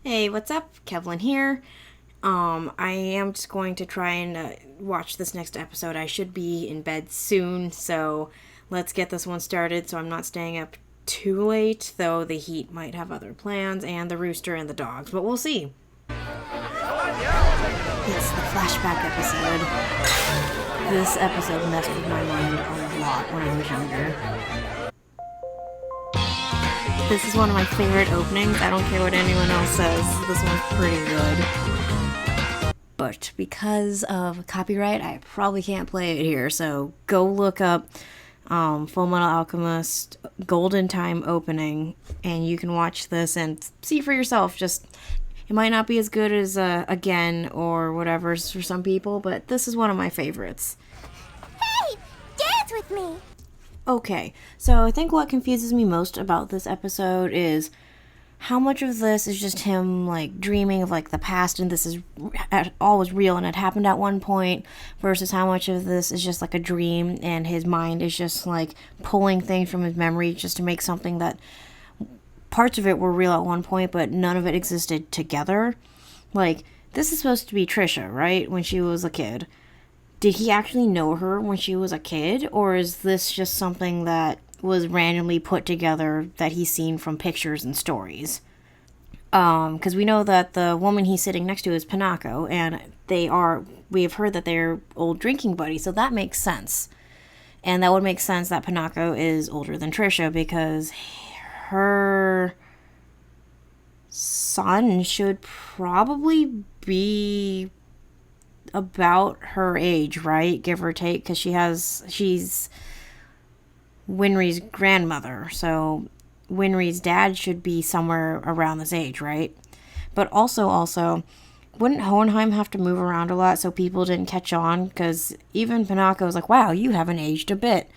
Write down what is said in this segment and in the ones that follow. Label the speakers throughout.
Speaker 1: Hey, what's up? Kevlin here. I am just going to try and watch this next episode. I should be in bed soon, so let's get this one started so I'm not staying up too late, though the heat might have other plans, and the rooster and the dogs, but we'll see. It's the flashback episode. This episode messed with my mind a lot when I was younger. This is one of my favorite openings. I don't care what anyone else says. This one's pretty good. But because of copyright, I probably can't play it here. So go look up Fullmetal Alchemist Golden Time opening, and you can watch this and see for yourself. Just, it might not be as good as Again or whatever for some people, but this is one of my favorites.
Speaker 2: Hey, dance with me!
Speaker 1: Okay, so I think what confuses me most about this episode is how much of this is just him, like, dreaming of, like, the past and this is all was real and it happened at one point, versus how much of this is just, like, a dream and his mind is just, like, pulling things from his memory just to make something that parts of it were real at one point, but none of it existed together. Like, this is supposed to be Trisha, right? When she was a kid. Did he actually know her when she was a kid, or is this just something that was randomly put together that he's seen from pictures and stories? Because we know that the woman he's sitting next to is Pinako, and we have heard that they're old drinking buddies, so that makes sense. And that would make sense that Pinako is older than Trisha, because her son should probably be about her age, right? Give or take, because she's Winry's grandmother, so Winry's dad should be somewhere around this age, right? But also, wouldn't Hohenheim have to move around a lot so people didn't catch on? Because even Pinako was like, wow, you haven't aged a bit.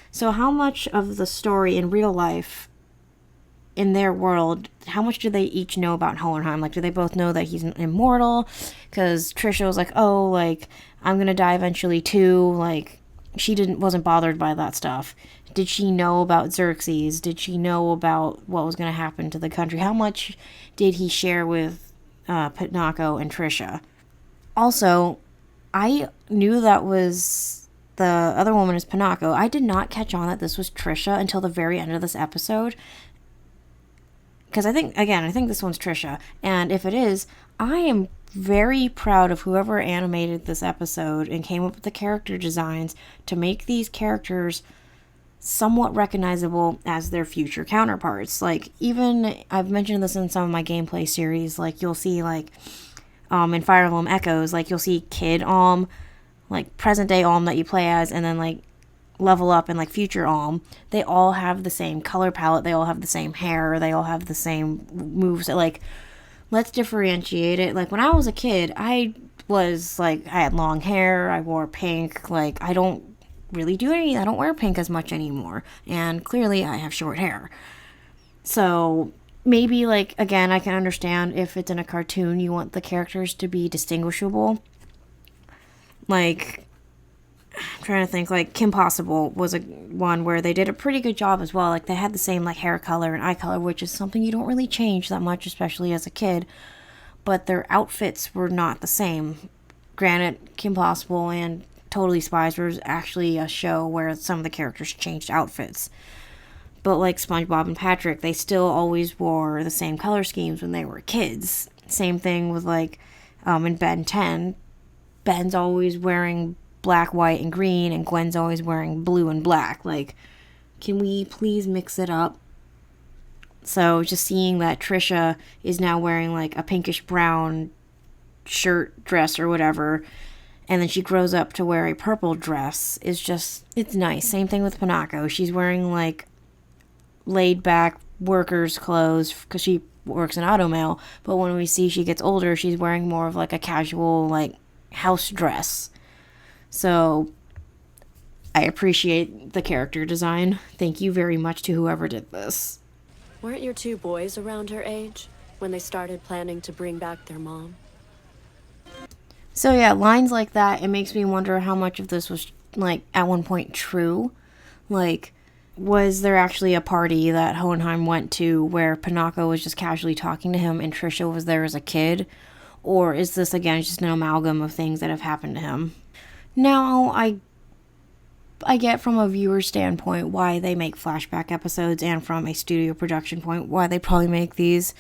Speaker 1: So how much of the story in real life, in their world, how much do they each know about Hohenheim? Like, do they both know that he's immortal? Because Trisha was like, oh, like, I'm gonna die eventually too. Like, she wasn't bothered by that stuff. Did she know about Xerxes? Did she know about what was gonna happen to the country? How much did he share with Pinako and Trisha? Also, I knew that was the other woman is Pinako. I did not catch on that this was Trisha until the very end of this episode. Because I think this one's Trisha. And if it is, I am very proud of whoever animated this episode and came up with the character designs to make these characters somewhat recognizable as their future counterparts. Like, even, I've mentioned this in some of my gameplay series, like, you'll see, like, in Fire Emblem Echoes, like, you'll see Kid Alm, like, present-day Alm that you play as, and then, like, Level Up and, like, future Alm, they all have the same color palette, they all have the same hair, they all have the same moves. Like, let's differentiate it. Like, when I was a kid, I had long hair, I wore pink, like, I don't wear pink as much anymore, and clearly I have short hair. So, maybe, like, again, I can understand if it's in a cartoon, you want the characters to be distinguishable. Like, I'm trying to think, like, Kim Possible was one where they did a pretty good job as well. Like, they had the same, like, hair color and eye color, which is something you don't really change that much, especially as a kid. But their outfits were not the same. Granted, Kim Possible and Totally Spies was actually a show where some of the characters changed outfits. But, like, SpongeBob and Patrick, they still always wore the same color schemes when they were kids. Same thing with, like, in Ben 10. Ben's always wearing black, white, and green, and Gwen's always wearing blue and black. Like, can we please mix it up? So, just seeing that Trisha is now wearing, like, a pinkish brown shirt, dress, or whatever, and then she grows up to wear a purple dress, is just, it's nice. Same thing with Pinako. She's wearing, like, laid-back workers' clothes, because she works in automail, but when we see she gets older, she's wearing more of, like, a casual, like, house dress. So, I appreciate the character design. Thank you very much to whoever did this.
Speaker 3: Weren't your two boys around her age when they started planning to bring back their mom?
Speaker 1: So yeah, lines like that, it makes me wonder how much of this was, like, at one point true. Like, was there actually a party that Hohenheim went to where Pinocchio was just casually talking to him and Trisha was there as a kid? Or is this, again, just an amalgam of things that have happened to him? Now, I get from a viewer standpoint why they make flashback episodes, and from a studio production point why they probably make these.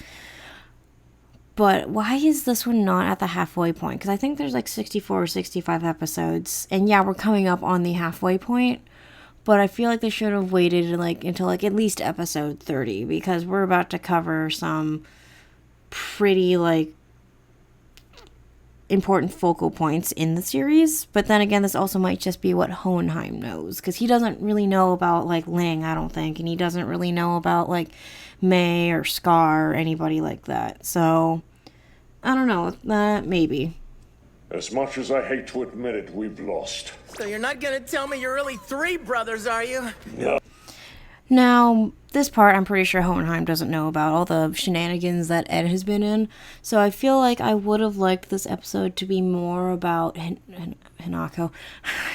Speaker 1: But why is this one not at the halfway point? Because I think there's like 64 or 65 episodes. And yeah, we're coming up on the halfway point. But I feel like they should have waited until at least episode 30. Because we're about to cover some pretty important focal points in the series. But then again, this also might just be what Hohenheim knows. Because he doesn't really know about Ling, I don't think. And he doesn't really know about May or Scar or anybody like that. So, I don't know. Maybe.
Speaker 4: As much as I hate to admit it, we've lost.
Speaker 5: So you're not gonna tell me you're really 3 brothers, are you?
Speaker 4: No.
Speaker 1: Now, this part I'm pretty sure Hohenheim doesn't know about, all the shenanigans that Ed has been in. So I feel like I would have liked this episode to be more about Hinako.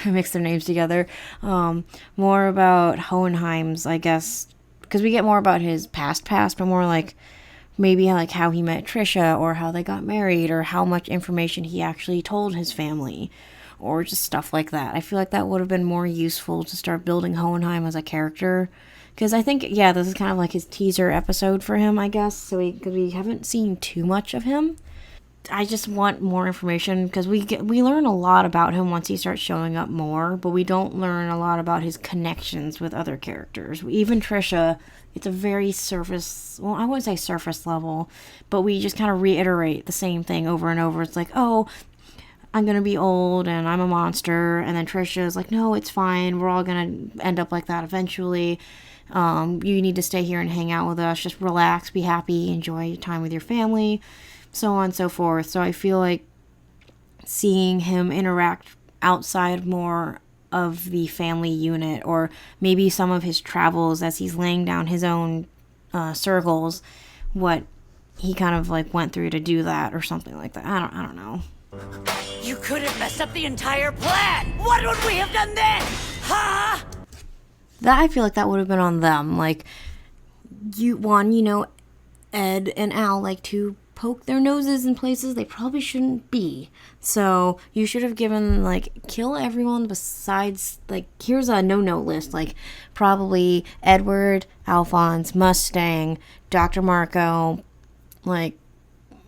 Speaker 1: I mixed their names together. More about Hohenheim's, I guess, because we get more about his past, but more maybe how he met Trisha, or how they got married, or how much information he actually told his family, or just stuff like that. I feel like that would have been more useful to start building Hohenheim as a character. Because I think, yeah, this is kind of his teaser episode for him, I guess. So because we haven't seen too much of him. I just want more information, because we learn a lot about him once he starts showing up more, but we don't learn a lot about his connections with other characters. Even Trisha, it's a very surface, well, I wouldn't say surface level, but we just kind of reiterate the same thing over and over. It's oh, I'm going to be old and I'm a monster, and then Trisha's no, it's fine, we're all going to end up like that eventually. You need to stay here and hang out with us, just relax, be happy, enjoy time with your family, so on and so forth. So I feel like seeing him interact outside more of the family unit, or maybe some of his travels as he's laying down his own circles, what he kind of went through to do that, or something like that. I don't know.
Speaker 6: You could have messed up the entire plan! What would we have done then? Huh?
Speaker 1: That, I feel like that would have been on them. Ed and Al like to poke their noses in places they probably shouldn't be. So you should have given, kill everyone besides, here's a no-no list. Probably Edward, Alphonse, Mustang, Dr. Marco,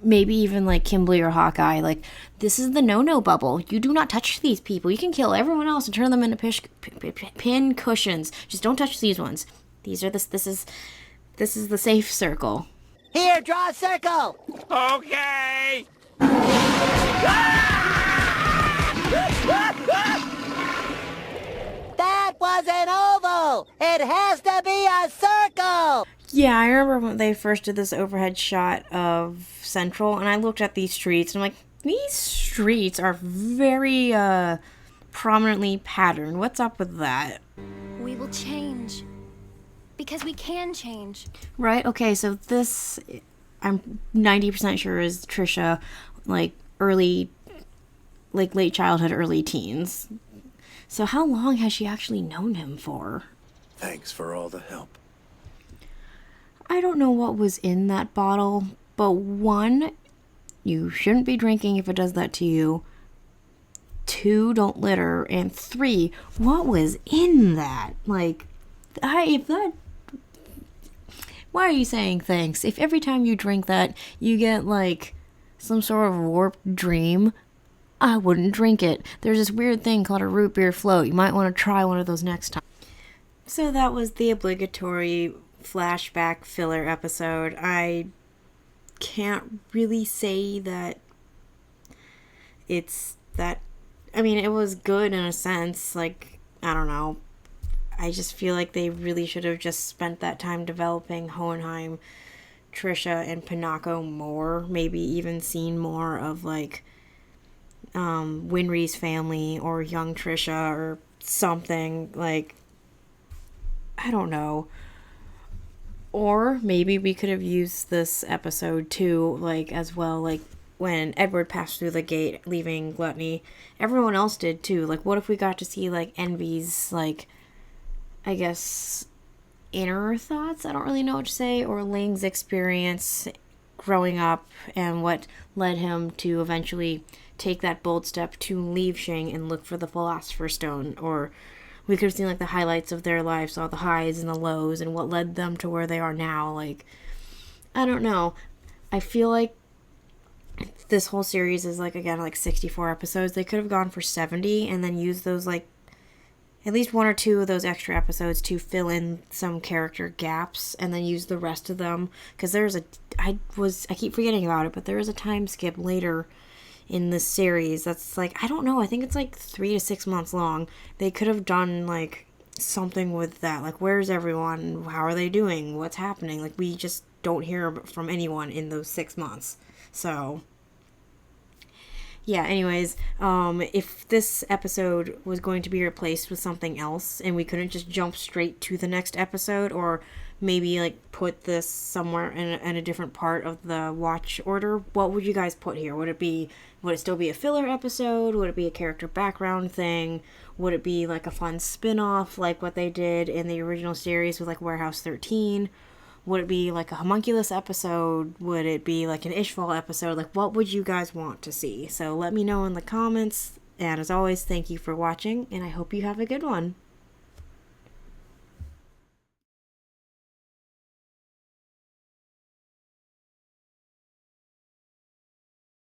Speaker 1: maybe even, Kimberly or Hawkeye. This is the no-no bubble. You do not touch these people. You can kill everyone else and turn them into pin cushions. Just don't touch these ones. This is the safe circle.
Speaker 6: Here, draw a circle!
Speaker 5: Okay!
Speaker 6: That was an oval! It has to be a circle!
Speaker 1: Yeah, I remember when they first did this overhead shot of Central, and I looked at these streets, and I'm these streets are very, prominently patterned. What's up with that?
Speaker 2: We will change. Because we can change.
Speaker 1: Right? Okay, so this, I'm 90% sure is Trisha, early, late childhood, early teens. So how long has she actually known him for?
Speaker 4: Thanks for all the help.
Speaker 1: I don't know what was in that bottle, but 1, you shouldn't be drinking if it does that to you. 2, don't litter. And 3, what was in that? Why are you saying thanks? If every time you drink that, you get, some sort of warped dream, I wouldn't drink it. There's this weird thing called a root beer float. You might want to try one of those next time. So that was the obligatory flashback filler episode. I can't really say that it's that... I mean, it was good in a sense. I don't know. I just feel like they really should have just spent that time developing Hohenheim, Trisha, and Pinocchio more. Maybe even seen more of, Winry's family or young Trisha or something. I don't know. Or maybe we could have used this episode too, as well, when Edward passed through the gate, leaving Gluttony. Everyone else did too. What if we got to see, Envy's, I guess, inner thoughts, I don't really know what to say, or Ling's experience growing up and what led him to eventually take that bold step to leave Shing and look for the Philosopher's Stone. Or we could have seen like the highlights of their lives, all the highs and the lows, and what led them to where they are now. Like, I don't know. I feel like this whole series is like, again, like 64 episodes. They could have gone for 70 and then used those, like, at least one or two of those extra episodes to fill in some character gaps, and then use the rest of them. Because I keep forgetting about it, but there is a time skip later in this series that's like, I don't know, I think it's like 3 to 6 months long. They could have done like something with that. Like, where's everyone? How are they doing? What's happening? Like, we just don't hear from anyone in those 6 months. So yeah, anyways, if this episode was going to be replaced with something else and we couldn't just jump straight to the next episode, or maybe like put this somewhere in a different part of the watch order, what would you guys put here? Would it still be a filler episode? Would it be a character background thing? Would it be like a fun spin-off like what they did in the original series with like Warehouse 13? Would it be like a homunculus episode? Would it be like an Ishval episode? Like, what would you guys want to see? So let me know in the comments. And as always, thank you for watching, and I hope you have a good one.